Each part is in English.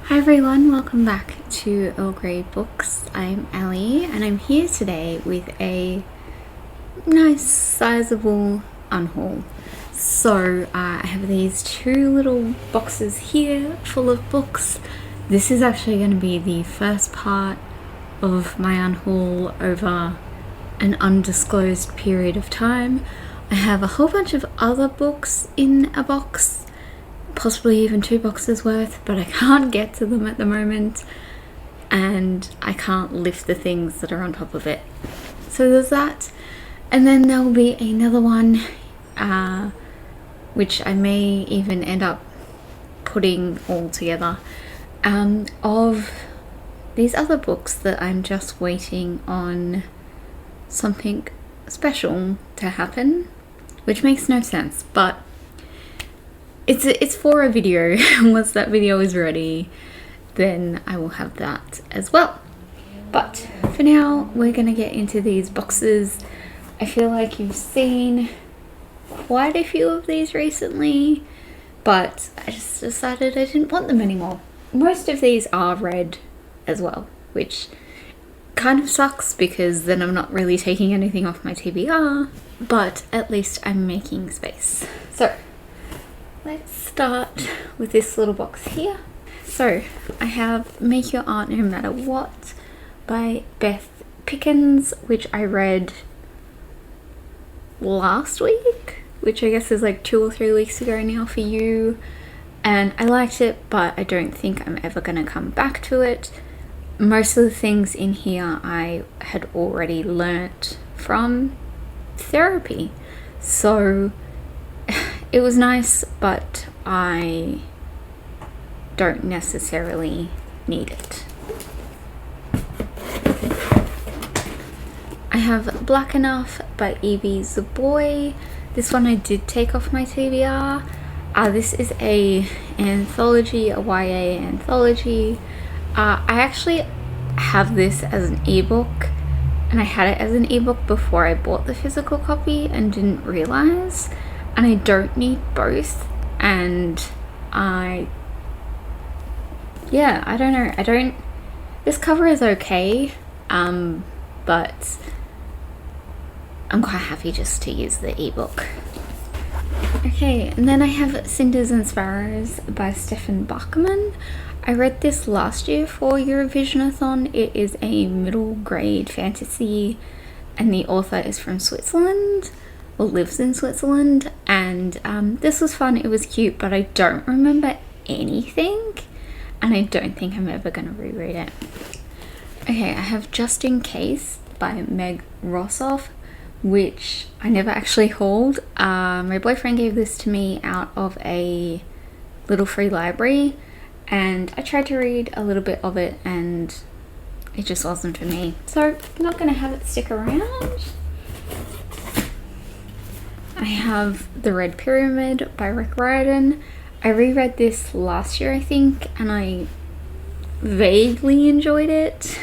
Hi everyone, welcome back to Earl Grey Books. I'm Ali and I'm here today with a nice sizable unhaul. So I have these two little boxes here full of books. This is actually going to be the first part of my unhaul over an undisclosed period of time. I have a whole bunch of other books in a box, possibly even 2 boxes worth, but I can't get to them at the moment and I can't lift the things that are on top of it. So there's that, and then there will be another one which I may even end up putting all together of these other books that I'm just waiting on something special to happen, which makes no sense, but it's for a video. Once that video is ready, then I will have that as well. But for now, we're gonna get into these boxes. I feel like you've seen quite a few of these recently, but I just decided I didn't want them anymore. Most of these are red as well, which kind of sucks because then I'm not really taking anything off my TBR, but at least I'm making space. So let's start with this little box here. So I have Make Your Art No Matter What by Beth Pickens, which I read last week, which I guess is like 2 or 3 weeks ago now for you, and I liked it, but I don't think I'm ever gonna come back to it. Most of the things in here I had already learnt from therapy, so it was nice, but I don't necessarily need it. I have Black Enough by Evie Zaboy. This one I did take off my TBR. This is a anthology, a YA anthology. I actually have this as an ebook, and I had it as an ebook before I bought the physical copy and didn't realize. And I don't need both, and I don't know, this cover is okay, but I'm quite happy just to use the ebook. Okay, and then I have Cinders and Sparrows by Stefan Bachmann. I read this last year for Eurovisionathon. It is a middle grade fantasy, and the author is from Switzerland, or lives in Switzerland, and this was fun. It was cute, but I don't remember anything, and I don't think I'm ever going to reread it. Okay, I have Just In Case by Meg Rossoff, which I never actually hauled. My boyfriend gave this to me out of a little free library, and I tried to read a little bit of it and it just wasn't for me, so I'm not going to have it stick around. I have The Red Pyramid by Ryden. I reread this last year, I think, and I vaguely enjoyed it.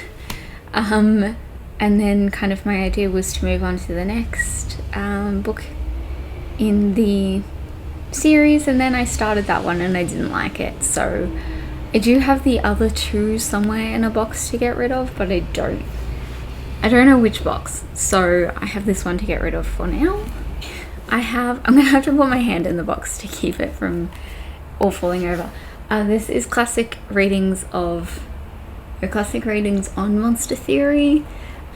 And then kind of my idea was to move on to the next book in the series, and then I started that one and I didn't like it. So I do have the other 2 somewhere in a box to get rid of, but I don't know which box. So I have this one to get rid of for now. I'm gonna have to put my hand in the box to keep it from all falling over. This is classic readings on Monster Theory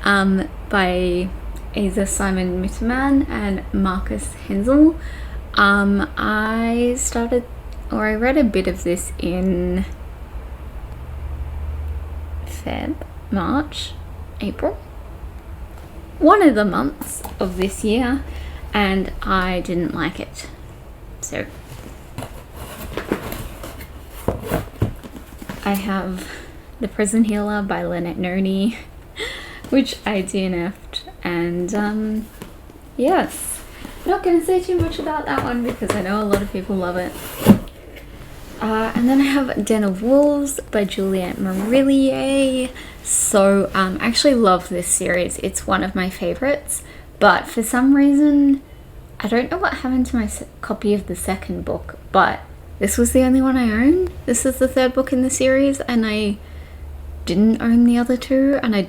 by Asa Simon Mitterman and Marcus Hensel. I read a bit of this in March, April, one of the months of this year, and I didn't like it. So I have The Prison Healer by Lynette Nurny, which I DNF'd, and yes, not going to say too much about that one because I know a lot of people love it. And then I have Den of Wolves by Juliette Marillier. So I actually love this series. It's one of my favorites, but for some reason I don't know what happened to my copy of the second book, but this was the only one I own. This is the third book in the series, and I didn't own the other two, and I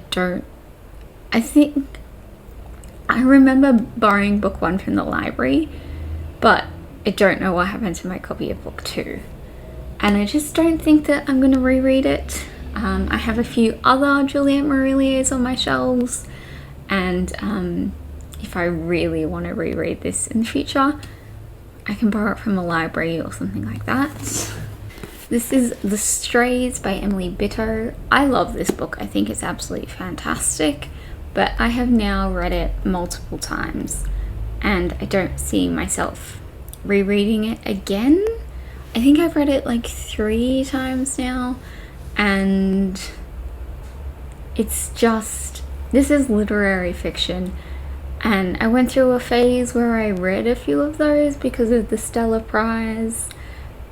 think I remember borrowing book 1 from the library, but I don't know what happened to my copy of book 2. And I just don't think that I'm going to reread it. I have a few other Juliette Marilliers on my shelves, and if I really want to reread this in the future, I can borrow it from a library or something like that. This is The Strays by Emily Bitto. I love this book. I think it's absolutely fantastic, but I have now read it multiple times, and I don't see myself rereading it again. I think I've read it like 3 times now, and it's just, this is literary fiction, and I went through a phase where I read a few of those because of the Stella Prize,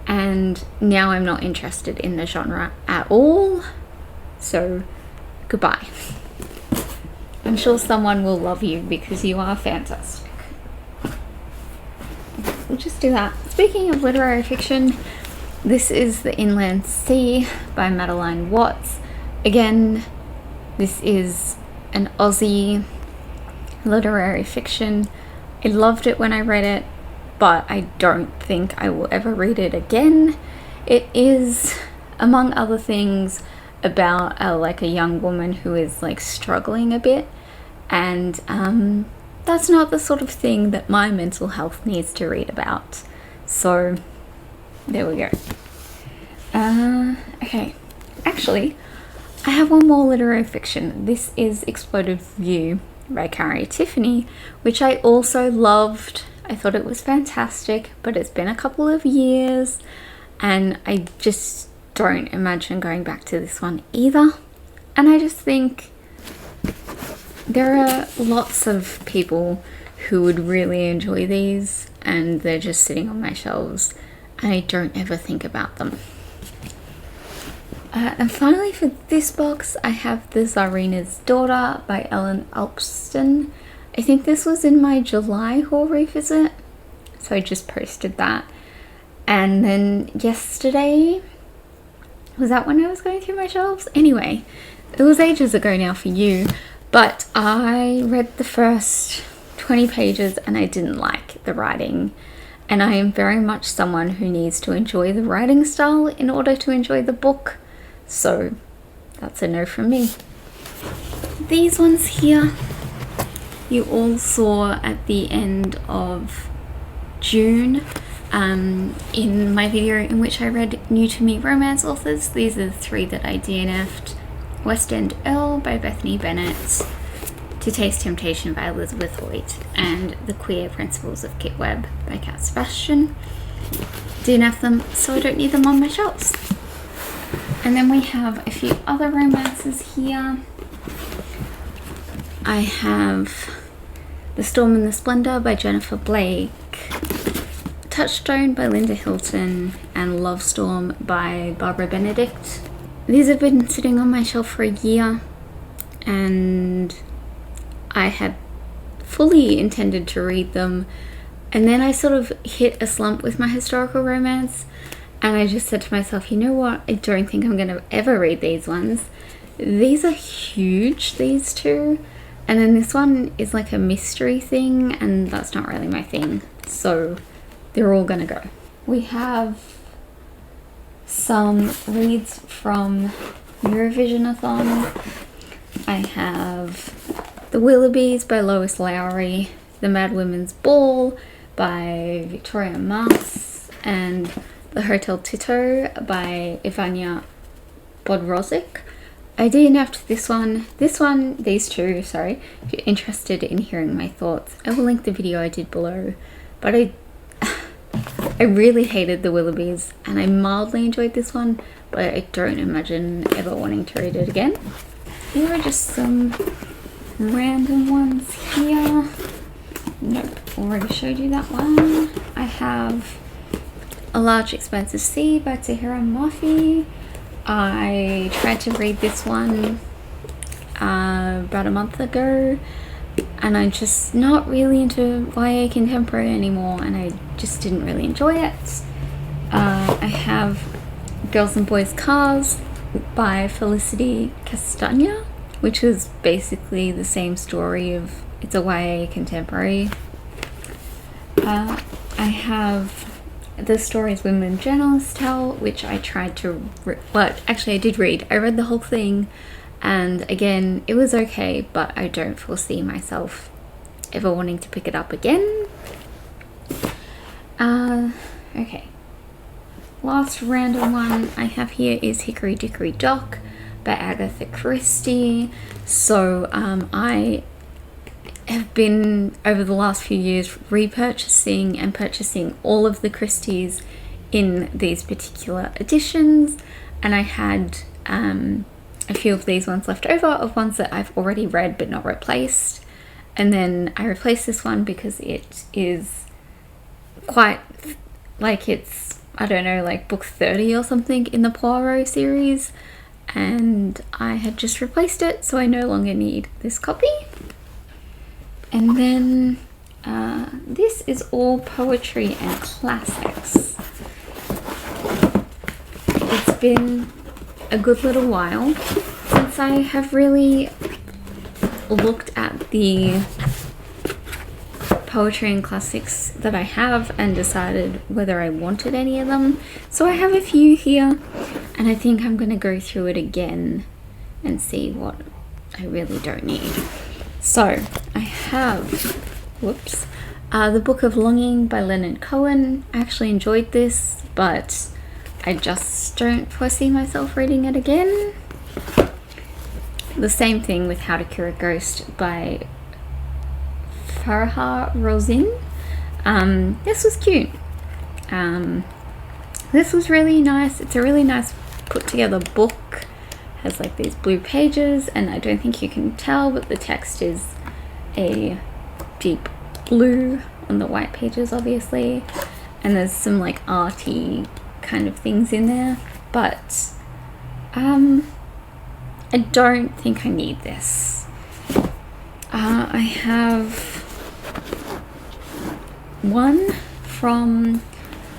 and now I'm not interested in the genre at all, so goodbye. I'm sure someone will love you because you are fantastic. We'll just do that. Speaking of literary fiction, this is The Inland Sea by Madeline Watts. Again, this is an Aussie literary fiction. I loved it when I read it, but I don't think I will ever read it again. It is, among other things, about like a young woman who is like struggling a bit, and that's not the sort of thing that my mental health needs to read about. So there we go. Okay, actually I have one more literary fiction. This is Exploded View by Carrie Tiffany, which I also loved. I thought it was fantastic, but it's been a couple of years and I just don't imagine going back to this one either. And I just think there are lots of people who would really enjoy these, and they're just sitting on my shelves and I don't ever think about them. And finally, for this box, I have The Zarina's Daughter by Elston. I think this was in my July haul revisit, so I just posted that. And then yesterday, was that when I was going through my shelves? Anyway, it was ages ago now for you, but I read the first 20 pages and I didn't like the writing. And I am very much someone who needs to enjoy the writing style in order to enjoy the book. So that's a no from me. These ones here, you all saw at the end of June in my video in which I read new to me romance authors. These are the 3 that I DNF'd. West End Earl by Bethany Bennett, To Taste Temptation by Elizabeth Hoyt, and The Queer Principles of Kit Webb by Kat Sebastian. DNF them, so I don't need them on my shelves. And then we have a few other romances here. I have The Storm and the Splendor by Jennifer Blake, Touchstone by Linda Hilton, and Love Storm by Barbara Benedict. These have been sitting on my shelf for a year, and I had fully intended to read them, and then I sort of hit a slump with my historical romance, and I just said to myself, you know what, I don't think I'm going to ever read these ones. These are huge, these 2, and then this one is like a mystery thing, and that's not really my thing, so they're all going to go. We have some reads from Eurovision-a-thon. I have The Willoughbys by Lois Lowry, The Mad Women's Ball by Victoria Mars, and The Hotel Tito by Ivania Bodrozic. I DNF'd these 2, sorry. If you're interested in hearing my thoughts, I will link the video I did below. But I really hated The Willoughbys, and I mildly enjoyed this one, but I don't imagine ever wanting to read it again. Here are just some random ones here. Nope, already showed you that one. I have A Large Expansive Sea by Tahira Murphy. I tried to read this one about a month ago, and I'm just not really into YA contemporary anymore, and I just didn't really enjoy it. I have Girls and Boys Cars by Felicity Castagna, which is basically the same story of, it's a YA contemporary. I have The Stories Women Journalists Tell, which I tried to, actually I did read. I read the whole thing, and again, it was okay, but I don't foresee myself ever wanting to pick it up again. Okay. Last random one I have here is Hickory Dickory Dock by Agatha Christie. So I have been, over the last few years, repurchasing and purchasing all of the Christies in these particular editions, and I had a few of these ones left over of ones that I've already read but not replaced, and then I replaced this one because it is quite, like, it's, I don't know, like book 30 or something in the Poirot series, and I had just replaced it, so I no longer need this copy. And then this is all poetry and classics. It's been a good little while since I have really looked at the poetry and classics that I have and decided whether I wanted any of them. So I have a few here, and I think I'm going to go through it again and see what I really don't need. So I have, the Book of Longing by Lennon Cohen. I actually enjoyed this, but I just don't foresee myself reading it again. The same thing with How to Cure a Ghost by Farha Rosin. This was cute. This was really nice. It's a really nice put together book. Has like these blue pages, and I don't think you can tell, but the text is a deep blue on the white pages, obviously, and there's some like arty kind of things in there, but I don't think I need this. I have one from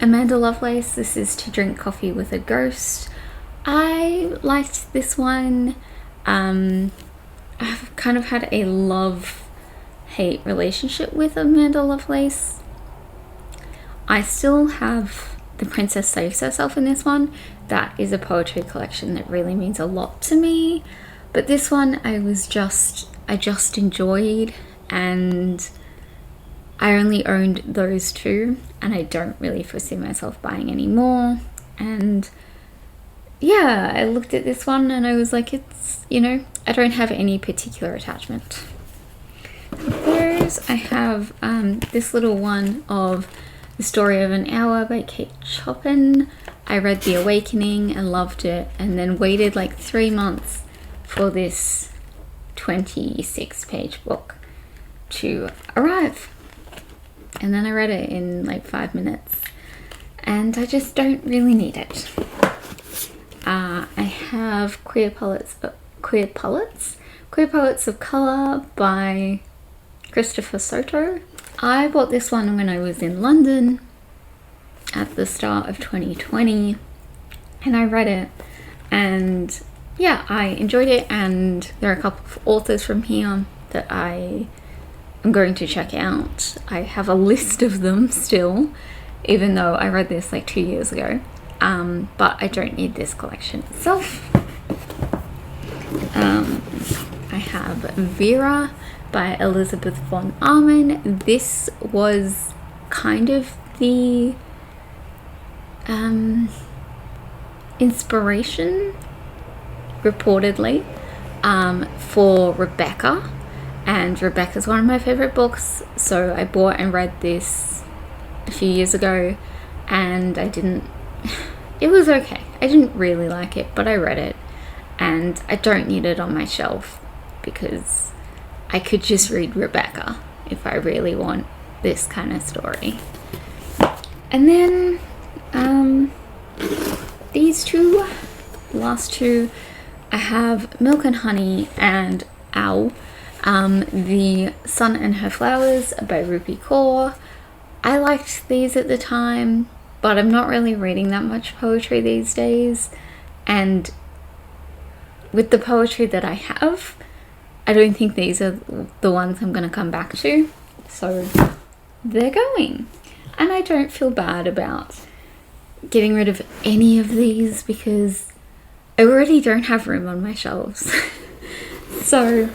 Amanda Lovelace. This is To Drink Coffee with a Ghost. I liked this one. I've kind of had a love-hate relationship with Amanda Lovelace. I still have The Princess Saves Herself in this one. That is a poetry collection that really means a lot to me. But this one I just enjoyed, and I only owned those two, and I don't really foresee myself buying any more. And yeah, I looked at this one and I was like, it's, you know, I don't have any particular attachment. I have this little one of The Story of an Hour by Kate Chopin. I read The Awakening and loved it, and then waited like 3 months for this 26-page book to arrive. And then I read it in like 5 minutes, and I just don't really need it. I have Queer Poets of Colour by Christopher Soto. I bought this one when I was in London at the start of 2020, and I read it, and yeah, I enjoyed it, and there are a couple of authors from here that I am going to check out. I have a list of them still, even though I read this like 2 years ago, but I don't need this collection itself. I have Vera by Elizabeth von Arman. This was kind of the inspiration, reportedly, for Rebecca, and Rebecca's one of my favorite books, so I bought and read this a few years ago, and it was okay. I didn't really like it, but I read it, and I don't need it on my shelf because I could just read Rebecca if I really want this kind of story. And then these two, last two, I have Milk and Honey and Owl, The Sun and Her Flowers by Rupi Kaur. I liked these at the time. but I'm not really reading that much poetry these days, and with the poetry that I have, I don't think these are the ones I'm going to come back to, so they're going. And I don't feel bad about getting rid of any of these because I already don't have room on my shelves. So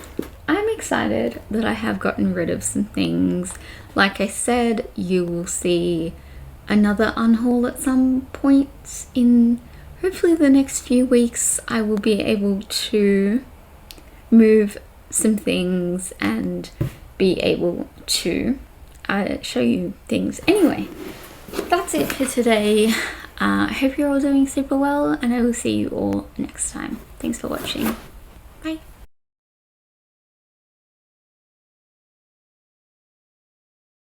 I'm excited that I have gotten rid of some things. Like I said, you will see another unhaul at some point in hopefully the next few weeks. I will be able to move some things and be able to show you things. Anyway, that's it for today. I hope you're all doing super well, and I will see you all next time. Thanks for watching. Bye.